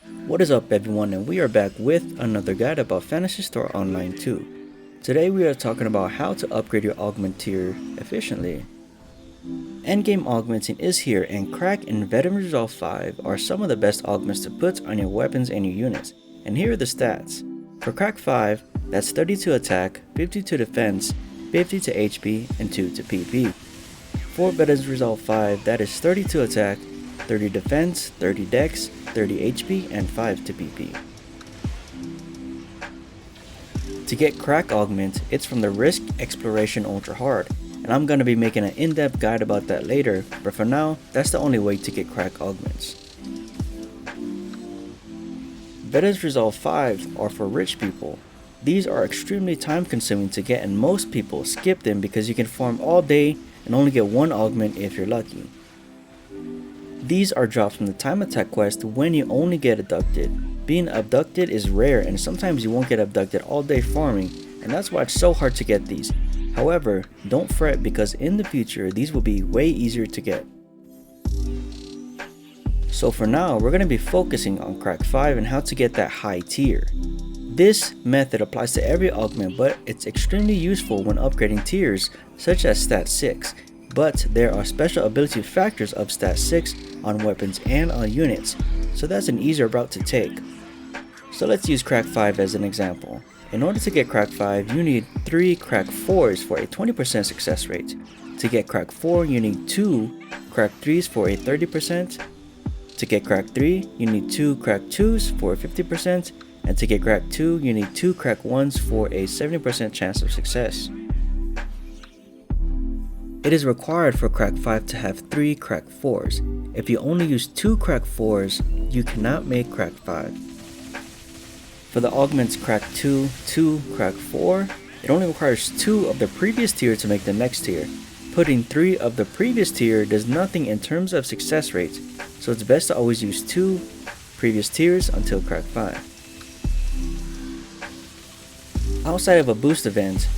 What is up everyone, and we are back with another guide about Fantasy Star Online 2. Today we are talking about how to upgrade your augment tier efficiently. Endgame augmenting is here, and Crack and Veteran Resolve 5 are some of the best augments to put on your weapons and your units. And here are the stats. For Crack 5, that's 30 to attack, 50 to defense, 50 to HP, and 2 to PP. For Veteran Resolve 5, that is 30 to attack, 30 defense, 30 dex, 30 HP, and 5 to PP. To get Crack Augment, it's from the Risk Exploration Ultra Hard, and I'm going to be making an in-depth guide about that later, but for now, that's the only way to get Crack Augments. Veterans Resolve 5 are for rich people. These are extremely time consuming to get, and most people skip them because you can farm all day and only get one augment if you're lucky. These are dropped from the time attack quest when you only get abducted. Being abducted is rare, and sometimes you won't get abducted all day farming, and that's why it's so hard to get these. However, don't fret, because in the future these will be way easier to get. So for now, we're going to be focusing on Crack 5 and how to get that high tier. This method applies to every augment, but it's extremely useful when upgrading tiers such as Stat 6. But there are special ability factors of Stat 6 on weapons and on units, so that's an easier route to take. So let's use Crack 5 as an example. In order to get Crack 5, you need 3 Crack 4s for a 20% success rate. To get Crack 4, you need 2 Crack 3s for a 30%. To get Crack 3, you need 2 Crack 2s for a 50%. And to get Crack 2, you need 2 Crack 1s for a 70% chance of success. It is required for Crack 5 to have 3 Crack 4s. If you only use 2 Crack 4s, you cannot make Crack 5. For the augments Crack 2, 2, Crack 4, it only requires 2 of the previous tier to make the next tier. Putting 3 of the previous tier does nothing in terms of success rate, so it's best to always use 2 previous tiers until Crack 5. Outside of a boost event,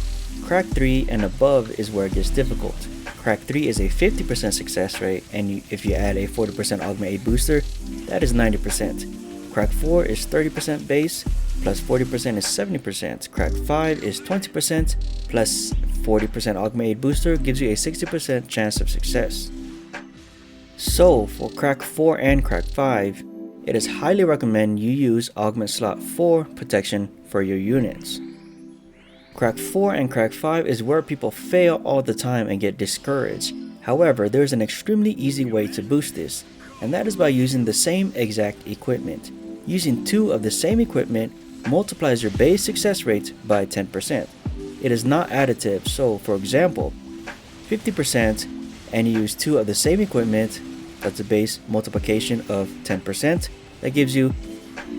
Crack 3 and above is where it gets difficult. Crack 3 is a 50% success rate, and if you add a 40% Augment 8 booster, that is 90%. Crack 4 is 30% base, plus 40% is 70%. Crack 5 is 20%, plus 40% Augment 8 booster gives you a 60% chance of success. So for Crack 4 and Crack 5, it is highly recommended you use Augment Slot 4 protection for your units. Crack 4 and Crack 5 is where people fail all the time and get discouraged. However, there is an extremely easy way to boost this, and that is by using the same exact equipment. Using 2 of the same equipment multiplies your base success rate by 10%. It is not additive, so for example, 50% and you use 2 of the same equipment, that's a base multiplication of 10%, that gives you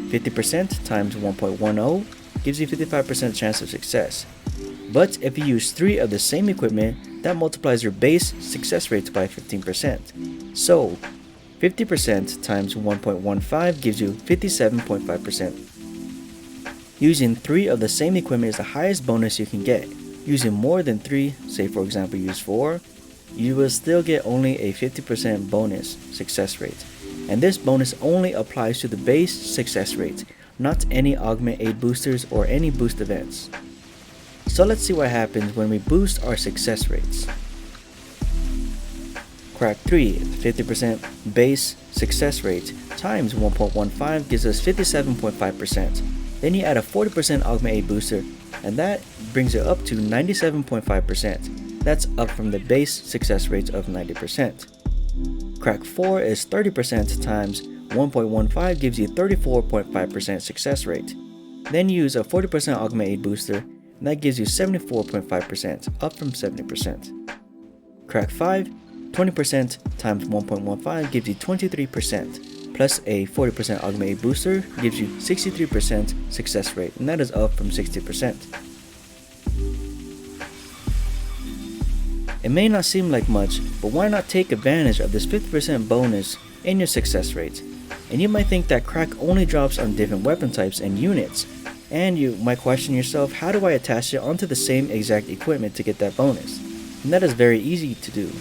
50% times 1.10 gives you 55% chance of success. But if you use 3 of the same equipment, that multiplies your base success rate by 15%. So 50% times 1.15 gives you 57.5%. Using 3 of the same equipment is the highest bonus you can get. Using more than 3, say for example use 4, you will still get only a 50% bonus success rate. And this bonus only applies to the base success rate, not any Augment 8 boosters or any boost events. So let's see what happens when we boost our success rates. Crack 3, 50% base success rate times 1.15 gives us 57.5%. Then you add a 40% Augment 8 booster, and that brings it up to 97.5%. That's up from the base success rate of 90%. Crack 4 is 30% times 1.15 gives you 34.5% success rate. Then use a 40% Augment 8 booster, and that gives you 74.5%, up from 70%. Crack 5, 20% times 1.15 gives you 23%, plus a 40% Augment 8 booster gives you 63% success rate, and that is up from 60%. It may not seem like much, but why not take advantage of this 50% bonus in your success rate? And you might think that Crack only drops on different weapon types and units, and you might question yourself, how do I attach it onto the same exact equipment to get that bonus? And that is very easy to do.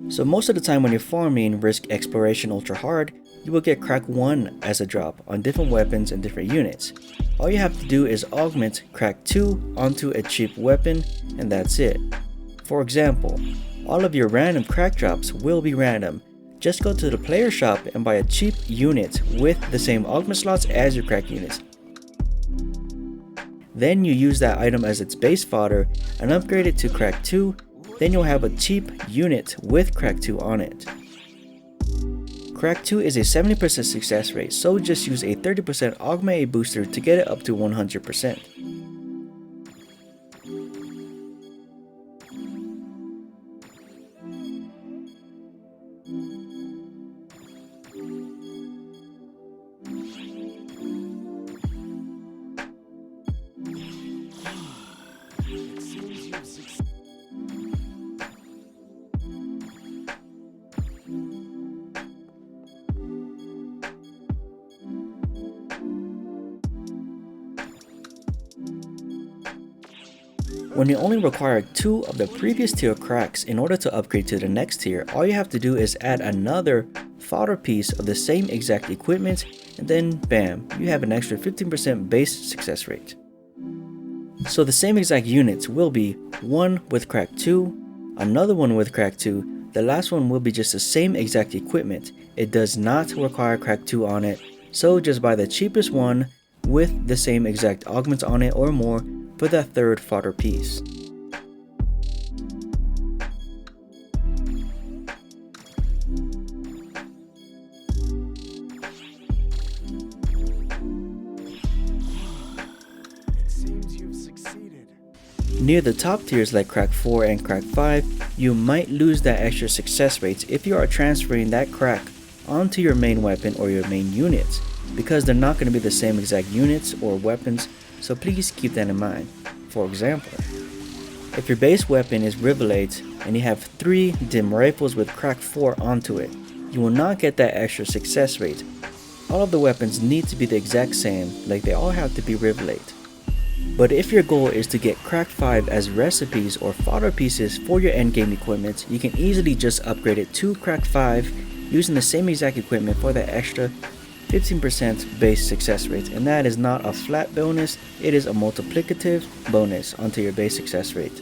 So most of the time when you're farming Risk Exploration Ultra Hard, you will get crack 1 as a drop on different weapons and different units. All you have to do is augment crack 2 onto a cheap weapon, and that's it. For example, all of your random crack drops will be random. Just go to the player shop and buy a cheap unit with the same augment slots as your crack units. Then you use that item as its base fodder and upgrade it to crack 2, then you'll have a cheap unit with crack 2 on it. Crack 2 is a 70% success rate, so just use a 30% Augment A booster to get it up to 100%. When you only require 2 of the previous tier cracks in order to upgrade to the next tier, all you have to do is add another fodder piece of the same exact equipment, and then bam, you have an extra 15% base success rate. So the same exact units will be one with crack 2, another one with crack 2, the last one will be just the same exact equipment. It does not require crack 2 on it, so just buy the cheapest one with the same exact augments on it or more for that third fodder piece. Near the top tiers like crack 4 and crack 5, you might lose that extra success rates if you are transferring that crack onto your main weapon or your main units, because they're not going to be the same exact units or weapons, so please keep that in mind. For example, if your base weapon is Rivalate and you have 3 dim rifles with crack 4 onto it, you will not get that extra success rate. All of the weapons need to be the exact same, like they all have to be Rivalate. But if your goal is to get crack 5 as recipes or fodder pieces for your endgame equipment, you can easily just upgrade it to crack 5 using the same exact equipment for that extra 15% base success rate, and that is not a flat bonus, it is a multiplicative bonus onto your base success rate.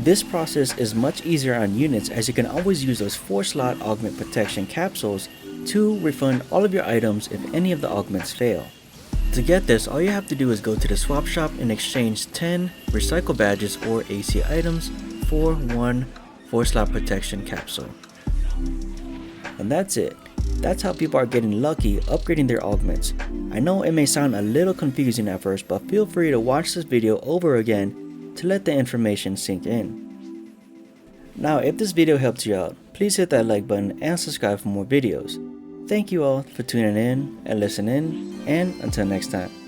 This process is much easier on units as you can always use those 4-slot augment protection capsules to refund all of your items if any of the augments fail. To get this, all you have to do is go to the swap shop and exchange 10 recycle badges or AC items for 1 4-slot protection capsule. And that's it. That's how people are getting lucky upgrading their augments. I know it may sound a little confusing at first, but feel free to watch this video over again to let the information sink in. Now, if this video helped you out, please hit that like button and subscribe for more videos. Thank you all for tuning in and listening, and until next time.